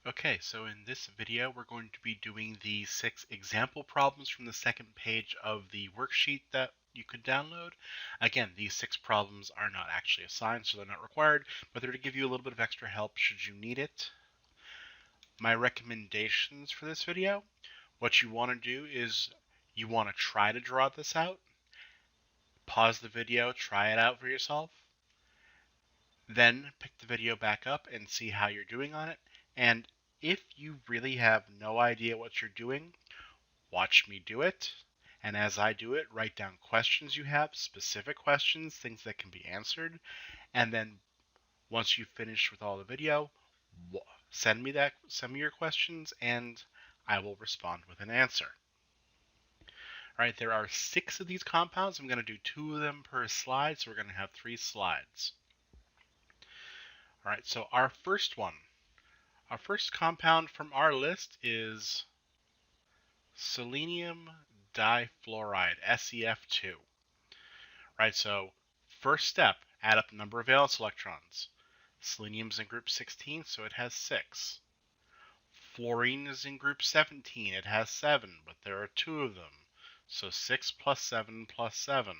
Okay, so in this video, we're going to be doing the 6 example problems from the second page of the worksheet that you could download. Again, these 6 problems are not actually assigned, so they're not required, but they're to give you a little bit of extra help should you need it. My recommendations for this video, what you want to do is you want to try to draw this out, pause the video, try it out for yourself, then pick the video back up and see how you're doing on it. And if you really have no idea what you're doing, watch me do it. And as I do it, write down questions you have, specific questions, things that can be answered. And then once you've finished with all the video, send me your questions and I will respond with an answer. All right, there are 6 of these compounds. I'm going to do 2 of them per slide, so we're going to have 3 slides. All right, so our first compound from our list is selenium difluoride, SeF2. Right, so first step, add up the number of valence electrons. Selenium's in group 16, so it has 6. Fluorine is in group 17, it has 7, but there are 2 of them. So 6 plus 7 plus 7.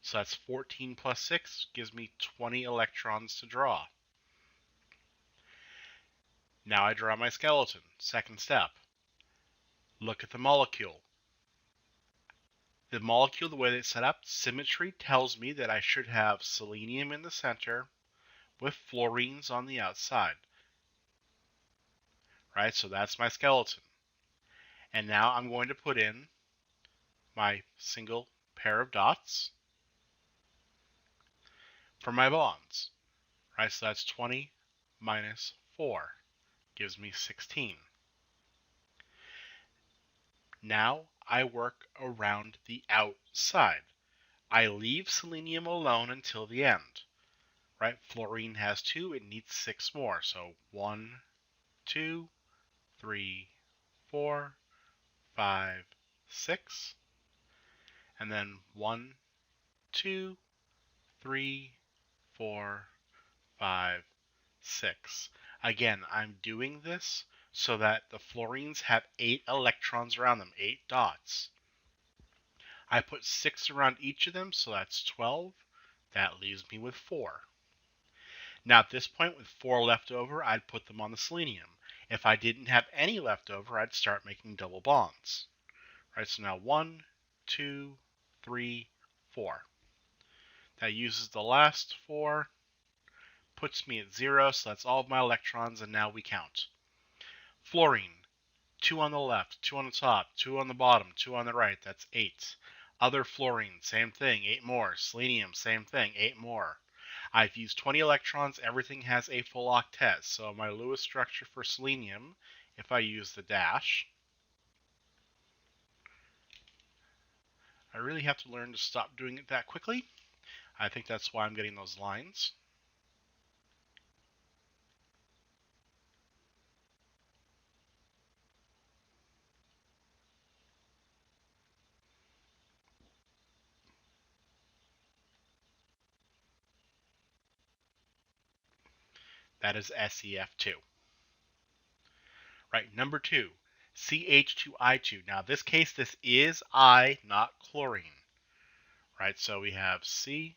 So that's 14 plus 6 gives me 20 electrons to draw. Now I draw my skeleton. Second step. Look at the molecule. The molecule, the way that it's set up, symmetry tells me that I should have selenium in the center with fluorines on the outside. Right, so that's my skeleton. And now I'm going to put in my single pair of dots for my bonds. Right, so that's 20 minus 4 gives me 16. Now I work around the outside. I leave selenium alone until the end. Right, fluorine has 2, it needs 6 more. So 1, 2, 3, 4, 5, 6. And then 1, 2, 3, 4, 5, 6. Again, I'm doing this so that the fluorines have 8 electrons around them, 8 dots. I put 6 around each of them, so that's 12. That leaves me with 4. Now at this point, with 4 left over, I'd put them on the selenium. If I didn't have any left over, I'd start making double bonds. Right, so now 1, 2, 3, 4. That uses the last 4, puts me at 0, so that's all of my electrons, and now we count. Fluorine, 2 on the left, 2 on the top, 2 on the bottom, 2 on the right, that's 8. Other fluorine, same thing, 8 more. Selenium, same thing, 8 more. I've used 20 electrons, everything has a full octet, so my Lewis structure for selenium, if I use the dash, I really have to learn to stop doing it that quickly. I think that's why I'm getting those lines. That is SeF2. Right, number 2, CH2I2. Now, in this case, this is I, not chlorine. Right, so we have CH2I2.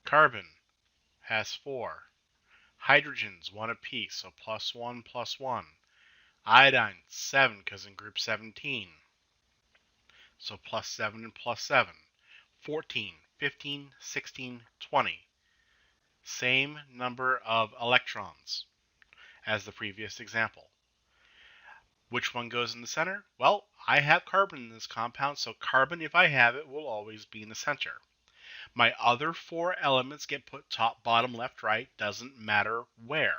Carbon has 4. Hydrogens, 1 apiece, so plus 1, plus 1. Iodine, 7, because in group 17. So plus 7 and plus 7. 14, 15, 16, 20. Same number of electrons as the previous example. Which one goes in the center? Well, I have carbon in this compound, so carbon, if I have it, will always be in the center. My other 4 elements get put top, bottom, left, right, doesn't matter where.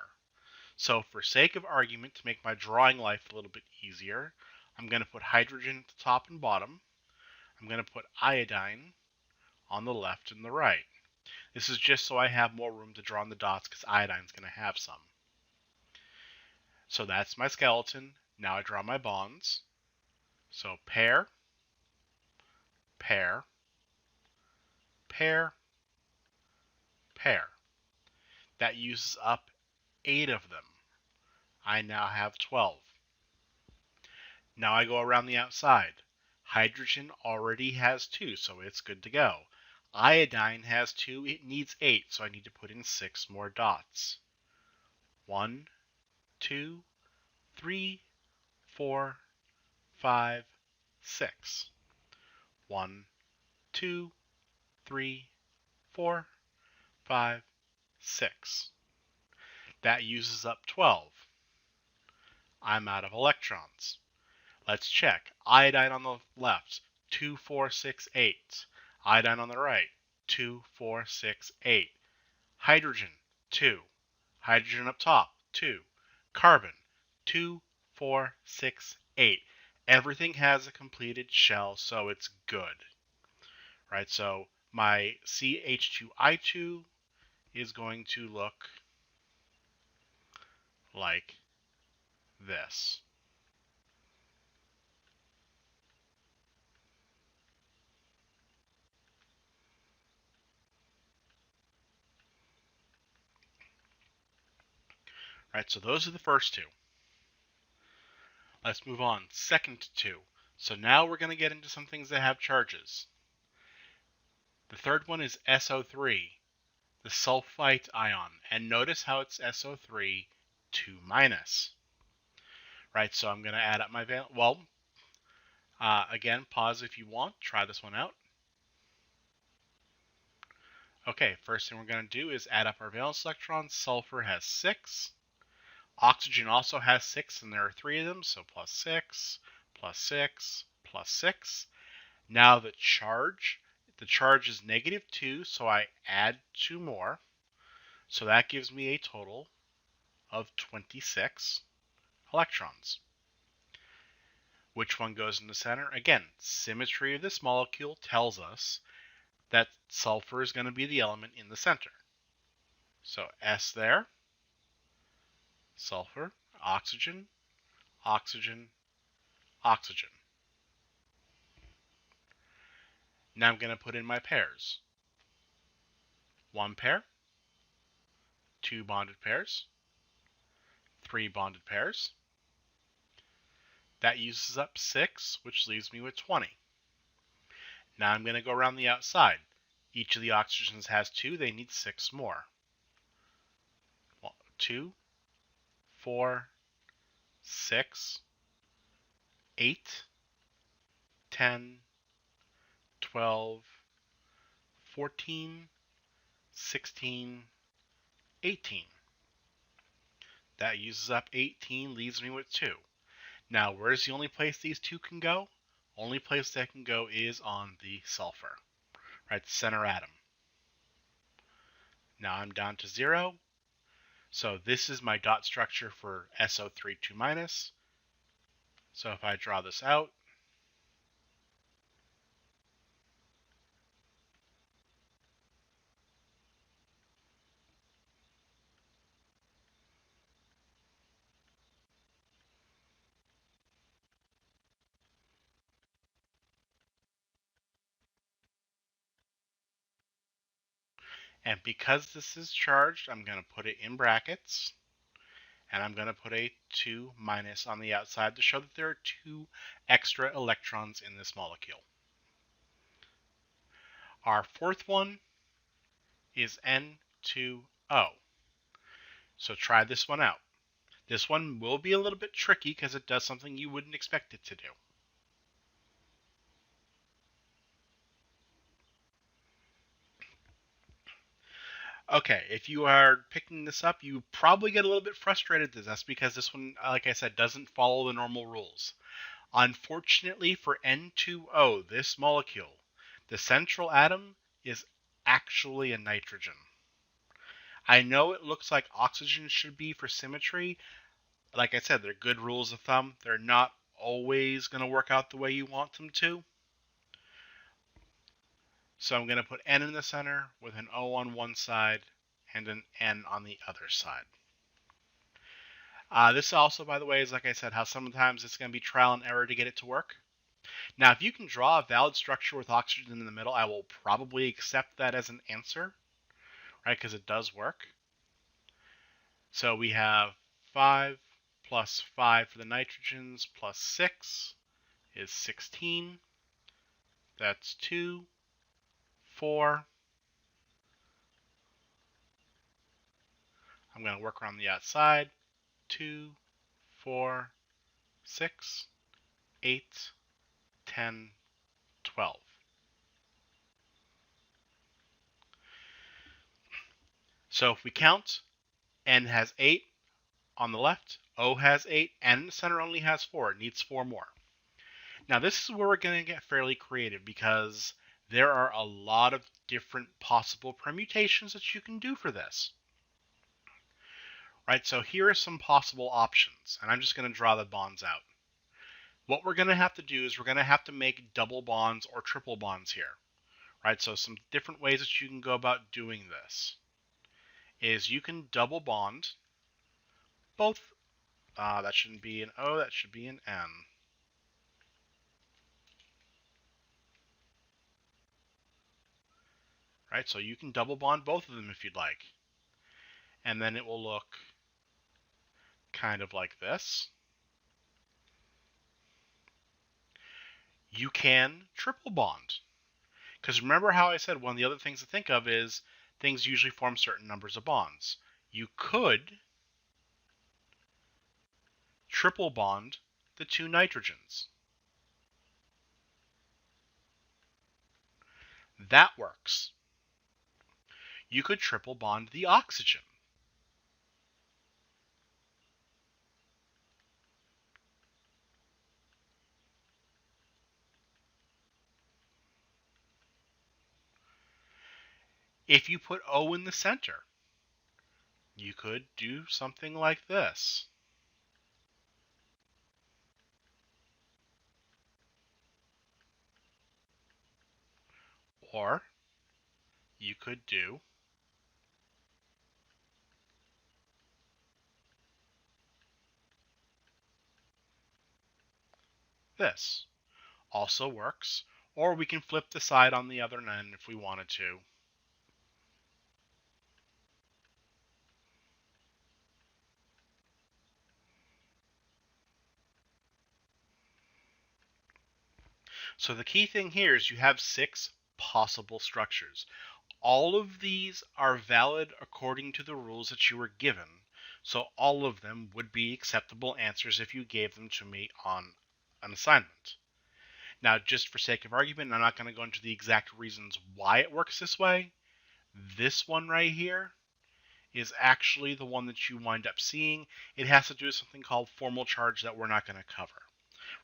So for sake of argument, to make my drawing life a little bit easier, I'm going to put hydrogen at the top and bottom. I'm going to put iodine on the left and the right. This is just so I have more room to draw on the dots because iodine's going to have some. So that's my skeleton. Now I draw my bonds. So pair, pair, pair, pair. That uses up 8 of them. I now have 12. Now I go around the outside. Hydrogen already has 2, so it's good to go. Iodine has 2, it needs 8, so I need to put in 6 more dots. 1, 2, 3, 4, 5, 6. 1, 2, 3, 4, 5, 6. That uses up 12. I'm out of electrons. Let's check. Iodine on the left, 2, 4, 6, 8. Iodine on the right, 2, 4, 6, 8. Hydrogen, 2. Hydrogen up top, 2. Carbon, 2, 4, 6, 8. Everything has a completed shell, so it's good. Right, so my CH2I2 is going to look like this. Right, so those are the first two. Let's move on. Second two. So now we're going to get into some things that have charges. The third one is SO3, the sulfite ion. And notice how it's SO3 2 minus. Right, so I'm going to add up my again, pause if you want. Try this one out. Okay, first thing we're going to do is add up our valence electrons. Sulfur has 6. Oxygen also has 6, and there are 3 of them, so plus 6, plus 6, plus 6. Now the charge is -2, so I add 2 more. So that gives me a total of 26 electrons. Which one goes in the center? Again, symmetry of this molecule tells us that sulfur is going to be the element in the center. So S there, sulfur, oxygen, oxygen, oxygen. Now I'm going to put in my pairs. 1 pair, 2 bonded pairs, 3 bonded pairs. That uses up 6, which leaves me with 20. Now I'm going to go around the outside. Each of the oxygens has 2. They need 6 more. 2, 4, 6, 8, 10, 12, 14, 16, 18. That uses up 18, leaves me with 2. Now, where's the only place these 2 can go? Only place they can go is on the sulfur, right, the center atom. Now I'm down to 0. So this is my dot structure for SO3 2 minus. So if I draw this out, and because this is charged, I'm going to put it in brackets, and I'm going to put a 2 minus on the outside to show that there are 2 extra electrons in this molecule. Our fourth one is N2O. So try this one out. This one will be a little bit tricky because it does something you wouldn't expect it to do. Okay, if you are picking this up, you probably get a little bit frustrated with this because this one, like I said, doesn't follow the normal rules. Unfortunately for N2O, this molecule, the central atom is actually a nitrogen. I know it looks like oxygen should be for symmetry. Like I said, they're good rules of thumb. They're not always going to work out the way you want them to. So I'm going to put N in the center with an O on one side and an N on the other side. This also, by the way, is like I said, how sometimes it's going to be trial and error to get it to work. Now, if you can draw a valid structure with oxygen in the middle, I will probably accept that as an answer, right, because it does work. So we have 5 plus 5 for the nitrogens plus 6 is 16. That's 2, 4. I'm going to work around the outside. 2, 4, 6, 8, 10, 12. So if we count, N has 8 on the left, O has 8, and the center only has 4. It needs 4 more. Now this is where we're going to get fairly creative because there are a lot of different possible permutations that you can do for this. Right, so here are some possible options, and I'm just going to draw the bonds out. What we're going to have to do is we're going to have to make double bonds or triple bonds here. Right, so some different ways that you can go about doing this is you can double bond both. That shouldn't be an O, that should be an N. Right, so you can double bond both of them if you'd like. And then it will look kind of like this. You can triple bond. Because remember how I said one of the other things to think of is things usually form certain numbers of bonds. You could triple bond the 2 nitrogens. That works. You could triple bond the oxygen. If you put O in the center, you could do something like this. Or you could do this. Also works. Or we can flip the side on the other end if we wanted to. So the key thing here is you have 6 possible structures. All of these are valid according to the rules that you were given, so all of them would be acceptable answers if you gave them to me on an assignment. Now, just for sake of argument, I'm not going to go into the exact reasons why it works this way. This one right here is actually the one that you wind up seeing. It has to do with something called formal charge that we're not going to cover.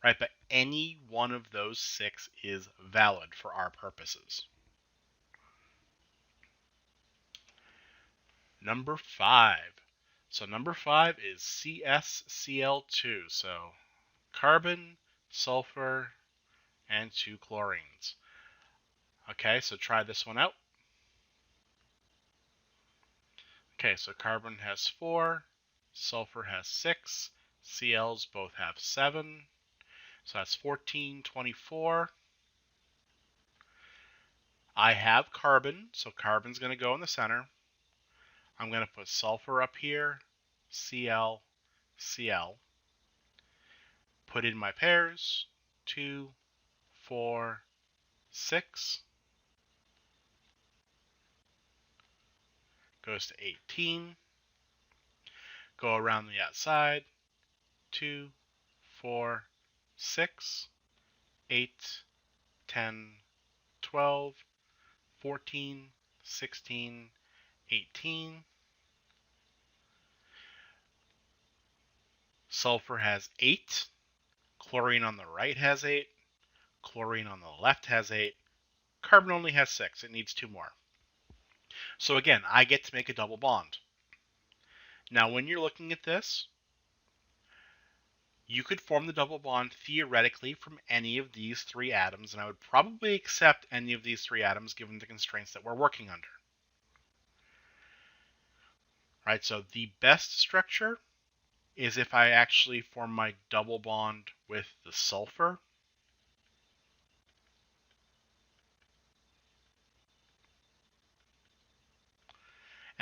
Right, but any one of those 6 is valid for our purposes. Number 5. So number 5 is CsCl2. So carbon, sulfur, and 2 chlorines. Okay, so try this one out. Okay, so carbon has 4, sulfur has 6, Cl's both have 7. So that's 14, 24. I have carbon, so carbon's going to go in the center. I'm going to put sulfur up here, Cl, Cl. Put in my pairs, 2, 4, 6. Goes to 18. Go around the outside, 2, 4, 6, 8, 10, 12, 14, 16, 18. Sulfur has 8. Chlorine on the right has 8. Chlorine on the left has 8. Carbon only has 6. It needs 2 more. So again, I get to make a double bond. Now, when you're looking at this, you could form the double bond theoretically from any of these 3 atoms, and I would probably accept any of these 3 atoms given the constraints that we're working under. Right, so the best structure is if I actually form my double bond with the sulfur.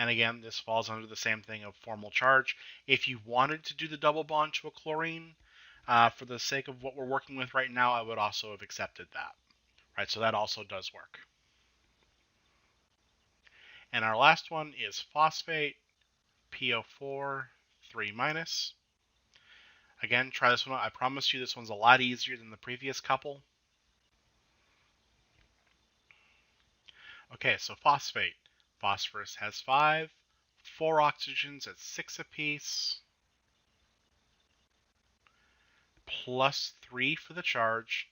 And again, this falls under the same thing of formal charge. If you wanted to do the double bond to a chlorine, for the sake of what we're working with right now, I would also have accepted that. Right, so that also does work. And our last one is phosphate, PO4, 3 minus. Again, try this one out. I promise you this one's a lot easier than the previous couple. Okay, so phosphate. Phosphorus has 5, 4 oxygens at 6 apiece, plus 3 for the charge.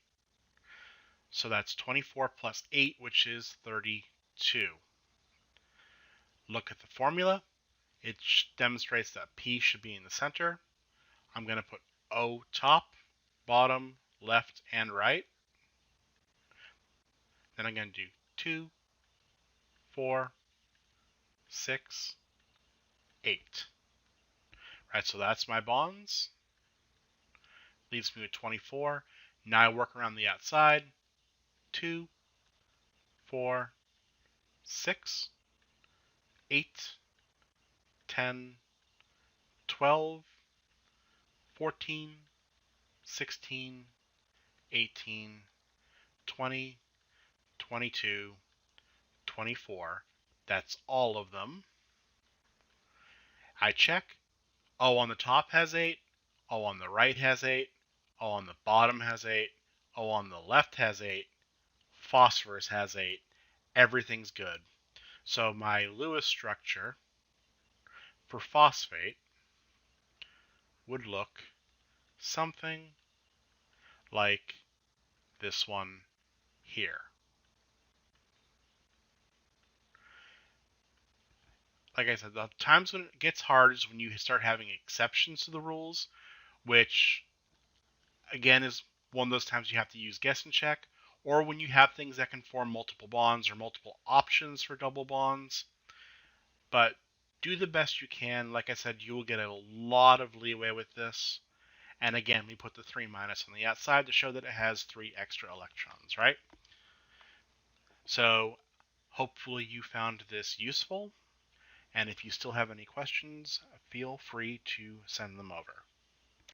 So that's 24 plus 8, which is 32. Look at the formula. It demonstrates that P should be in the center. I'm going to put O top, bottom, left, and right. Then I'm going to do 2, 4, 6, 8. Right, so that's my bonds. Leaves me with 24. Now I work around the outside. 2, 4, 6, 8, 10, 12, 14, 16, 18, 20, 22, 24. That's all of them. I check. O on the top has 8. O on the right has 8. O on the bottom has 8. O on the left has 8. Phosphorus has 8. Everything's good. So my Lewis structure for phosphate would look something like this one here. Like I said, the times when it gets hard is when you start having exceptions to the rules, which again is one of those times you have to use guess and check, or when you have things that can form multiple bonds or multiple options for double bonds. But do the best you can. Like I said, you will get a lot of leeway with this. And again, we put the 3 minus on the outside to show that it has 3 extra electrons, right? So hopefully you found this useful. And if you still have any questions, feel free to send them over.